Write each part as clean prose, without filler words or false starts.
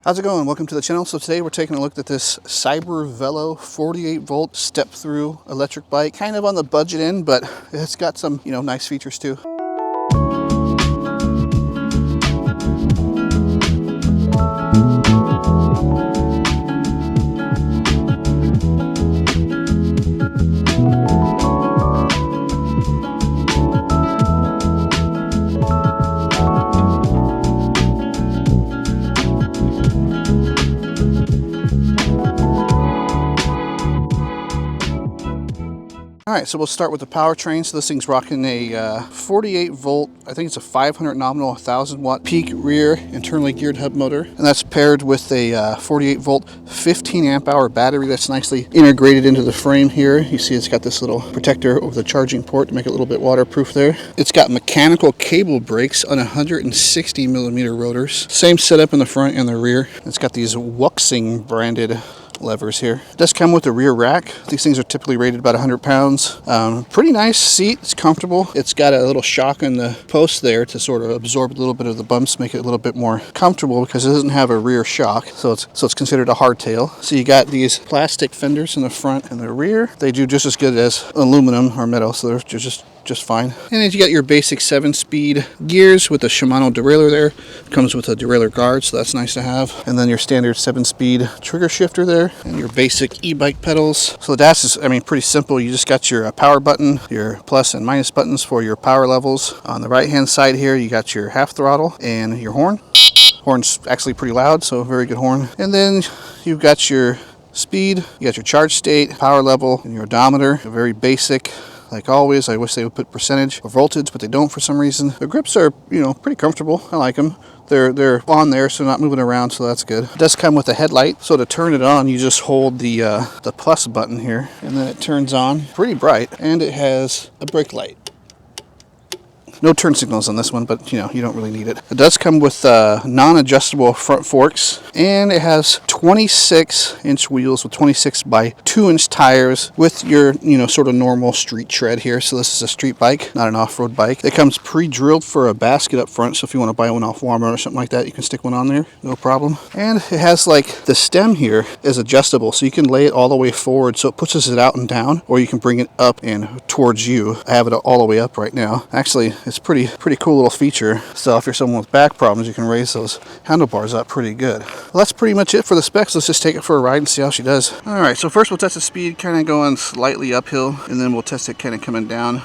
How's it going? Welcome to the channel. So today we're taking a look at this Cybervelo 48 volt step through electric bike. Kind of on the budget end, but it's got some, nice features too. All right, so we'll start with the powertrain. So this thing's rocking a 48 volt, I think it's a 500 nominal, 1000 watt peak rear internally geared hub motor. And that's paired with a 48 volt, 15 amp hour battery that's nicely integrated into the frame here. You see it's got this little protector over the charging port to make it a little bit waterproof there. It's got mechanical cable brakes on 160 millimeter rotors. Same setup in the front and the rear. It's got these Wuxing branded levers here. It does come with a rear rack. These things are typically rated about 100 pounds. Pretty nice seat. It's comfortable. It's got a little shock in the post there to sort of absorb a little bit of the bumps, make it a little bit more comfortable because it doesn't have a rear shock. So it's considered a hardtail. So you got these plastic fenders in the front and the rear. They do just as good as aluminum or metal, so they're just fine. And then you got your basic 7-speed gears with a Shimano derailleur there. Comes with a derailleur guard, so that's nice to have. And then your standard 7-speed trigger shifter there, and your basic e-bike pedals. So the dash is, pretty simple. You just got your power button, your plus and minus buttons for your power levels. On the right hand side here, you got your half throttle and your horn. Horn's actually pretty loud, so very good horn. And then you've got your speed, you got your charge state, power level, and your odometer. Very basic. Like always, I wish they would put percentage or voltage, but they don't for some reason. The grips are, pretty comfortable. I like them. They're on there, so not moving around, so that's good. It does come with a headlight, so to turn it on, you just hold the plus button here, and then it turns on. Pretty bright, and it has a brake light. No turn signals on this one, but you don't really need it. It does come with non-adjustable front forks, and it has 26-inch wheels with 26 by 2-inch tires with your, sort of normal street tread here. So this is a street bike, not an off-road bike. It comes pre-drilled for a basket up front, so if you want to buy one off Walmart or something like that, you can stick one on there, no problem. And it has the stem here is adjustable, so you can lay it all the way forward, so it pushes it out and down, or you can bring it up and towards you. I have it all the way up right now. Actually, it's pretty cool little feature. So if you're someone with back problems, you can raise those handlebars up pretty good. Well, that's pretty much it for the specs. Let's just take it for a ride and see how she does. All right, so first we'll test the speed, kind of going slightly uphill, and then we'll test it kind of coming down.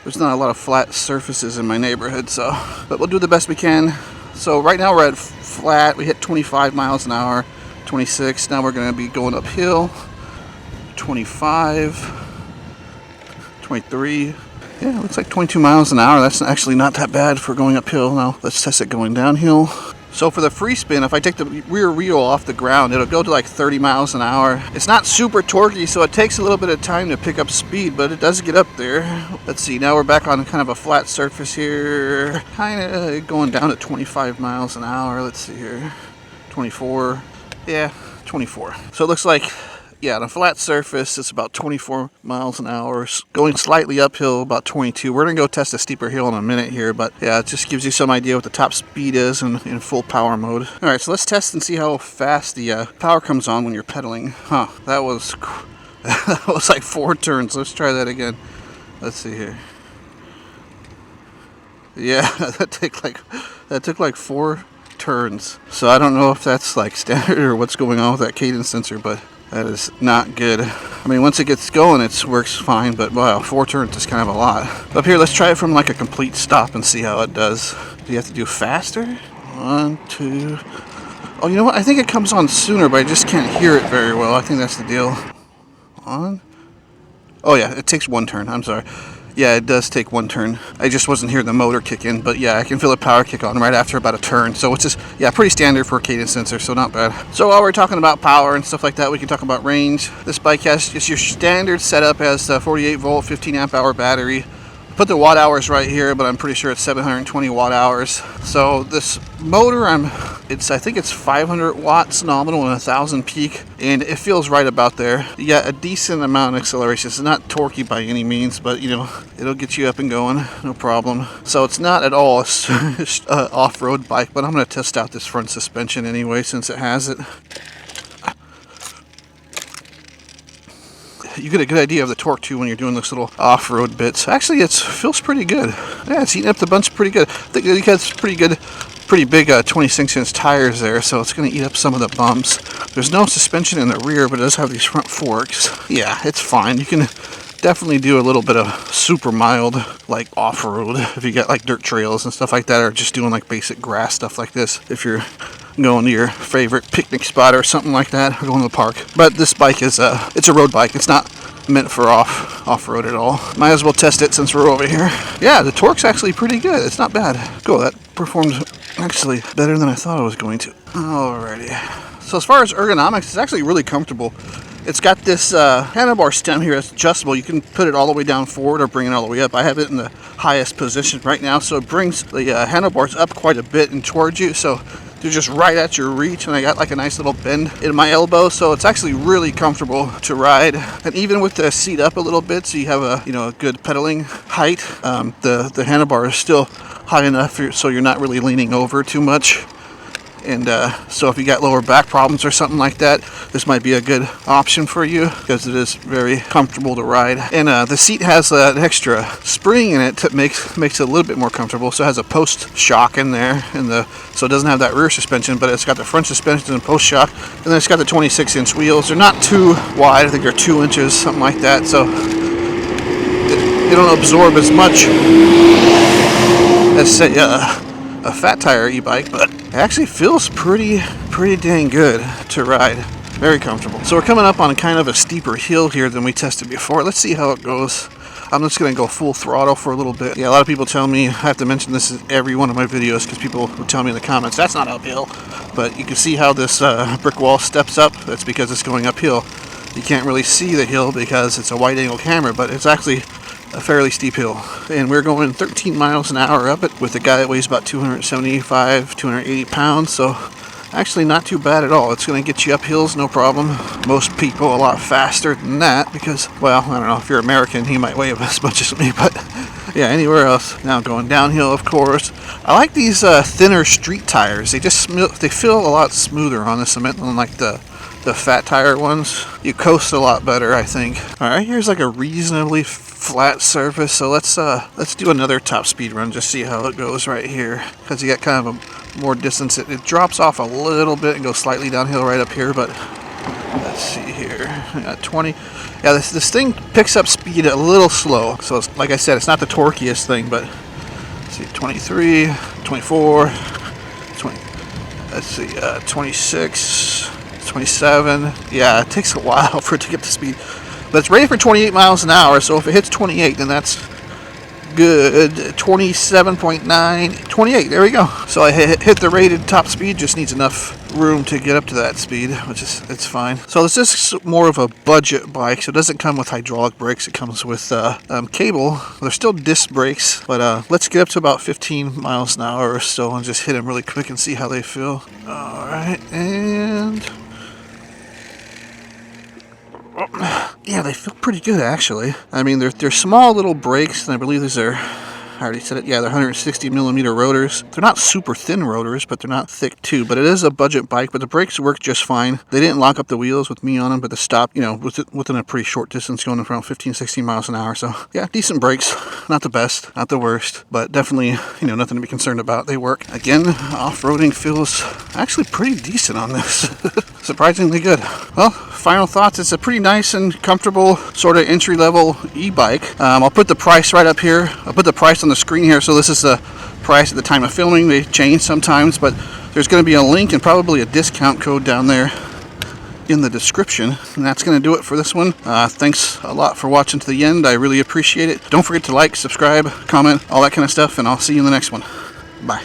There's not a lot of flat surfaces in my neighborhood, but we'll do the best we can. So right now we're at flat. We hit 25 miles an hour, 26. Now we're going to be going uphill, 25, 23. Yeah, it looks like 22 miles an hour. That's actually not that bad for going uphill. Now let's test it going downhill. So for the free spin, if I take the rear wheel off the ground, it'll go to like 30 miles an hour. It's not super torquey, so it takes a little bit of time to pick up speed, but it does get up there. Let's see, now we're back on kind of a flat surface here. Kind of going down at 25 miles an hour. Let's see here, 24. Yeah, 24. So it looks like, yeah, on a flat surface, it's about 24 miles an hour. Going slightly uphill, about 22. We're going to go test a steeper hill in a minute here, but yeah, it just gives you some idea what the top speed is in full power mode. All right, so let's test and see how fast the power comes on when you're pedaling. That was like 4 turns. Let's try that again. Let's see here. Yeah, that took like 4 turns. So I don't know if that's like standard or what's going on with that cadence sensor, but that is not good. Once it gets going, it works fine, but wow, 4 turns is kind of a lot. Up here, let's try it from like a complete stop and see how it does. Do you have to do faster? 1, 2. Oh, you know what? I think it comes on sooner, but I just can't hear it very well. I think that's the deal. On. Oh yeah, it takes 1 turn. I'm sorry. Yeah, it does take 1 turn. I just wasn't hearing the motor kick in, but yeah, I can feel the power kick on right after about a turn. So it's just, yeah, pretty standard for a cadence sensor, so not bad. So while we're talking about power and stuff like that, we can talk about range. This bike has just your standard setup, as a 48 volt, 15 amp hour battery. Put the watt hours right here, but I'm pretty sure it's 720 watt hours. So this motor, I'm I think it's 500 watts nominal and 1,000 peak, and it feels right about there. You got a decent amount of acceleration. It's not torquey by any means, but you know, it'll get you up and going, no problem. So it's not at all a off-road bike, but I'm going to test out this front suspension anyway since it has it. You get a good idea of the torque too when you're doing this little off-road bits. Actually, it feels pretty good. Yeah, it's eating up the bunch pretty good. I think it has pretty big 26-inch tires there, so it's going to eat up some of the bumps. There's no suspension in the rear, but it does have these front forks. Yeah, it's fine. You can definitely do a little bit of super mild, like off-road, if you got like dirt trails and stuff like that, or just doing like basic grass stuff like this. If you're going to your favorite picnic spot or something like that, or going to the park. But this bike is it's a road bike. It's not meant for off-road at all. Might as well test it since we're over here. Yeah, the torque's actually pretty good. It's not bad. Cool, that performed actually better than I thought it was going to. Alrighty. So as far as ergonomics, it's actually really comfortable. It's got this handlebar stem here that's adjustable. You can put it all the way down forward or bring it all the way up. I have it in the highest position right now, so it brings the handlebars up quite a bit and towards you, so they're just right at your reach, and I got like a nice little bend in my elbow, so it's actually really comfortable to ride. And even with the seat up a little bit, so you have a good pedaling height, the handlebar is still high enough so you're not really leaning over too much. And so if you got lower back problems or something like that, this might be a good option for you because it is very comfortable to ride. And the seat has an extra spring in it that makes it a little bit more comfortable. So it has a post shock in there, so it doesn't have that rear suspension, but it's got the front suspension and post shock. And then it's got the 26-inch wheels. They're not too wide. I think they're 2 inches, something like that. So they don't absorb as much as say a fat tire e-bike, but it actually feels pretty dang good to ride. Very comfortable. So we're coming up on kind of a steeper hill here than we tested before. Let's see how it goes. I'm just going to go full throttle for a little bit. Yeah, a lot of people tell me, I have to mention this in every one of my videos because people would tell me in the comments, that's not uphill. But you can see how this brick wall steps up. That's because it's going uphill. You can't really see the hill because it's a wide angle camera, but it's actually a fairly steep hill, and we're going 13 miles an hour up it with a guy that weighs about 275, 280 pounds, so actually not too bad at all. It's going to get you up hills, no problem. Most people a lot faster than that because, well, I don't know, if you're American, he might weigh as much as me, but yeah, anywhere else. Now going downhill, of course. I like these thinner street tires. They feel a lot smoother on the cement than like the fat tire ones. You coast a lot better, I think. Alright, here's like a reasonably flat surface, so let's do another top speed run, just see how it goes right here, because you got kind of a more distance. It drops off a little bit and goes slightly downhill right up here, but let's see here. I got 20. Yeah, this thing picks up speed a little slow, so it's, like I said, it's not the torqueiest thing, but let's see, 23, 24, 20, let's see, 26, 27. Yeah, it takes a while for it to get to speed. But it's rated for 28 miles an hour, so if it hits 28, then that's good. 27.9, 28, there we go. So I hit the rated top speed, just needs enough room to get up to that speed, which is, it's fine. So this is more of a budget bike, so it doesn't come with hydraulic brakes, it comes with cable. There's still disc brakes, but let's get up to about 15 miles an hour or so and just hit them really quick and see how they feel. Alright, and yeah, they feel pretty good actually. I mean, they're small little brakes, and I believe these are, I already said it, yeah, they're 160 millimeter rotors. They're not super thin rotors, but they're not thick too. But it is a budget bike, but the brakes work just fine. They didn't lock up the wheels with me on them, but the stop, within a pretty short distance, going around 15, 16 miles an hour. So yeah, decent brakes. Not the best, not the worst, but definitely, nothing to be concerned about. They work. Again, off-roading feels actually pretty decent on this. Surprisingly good. Well, final thoughts. It's a pretty nice and comfortable sort of entry-level e-bike. I'll put the price right up here. I'll put the price on the screen here, so this is the price at the time of filming. They change sometimes, but there's going to be a link and probably a discount code down there in the description, and that's going to do it for this one. Thanks a lot for watching to the end. I really appreciate it. Don't forget to like, subscribe, comment, all that kind of stuff, and I'll see you in the next one. Bye.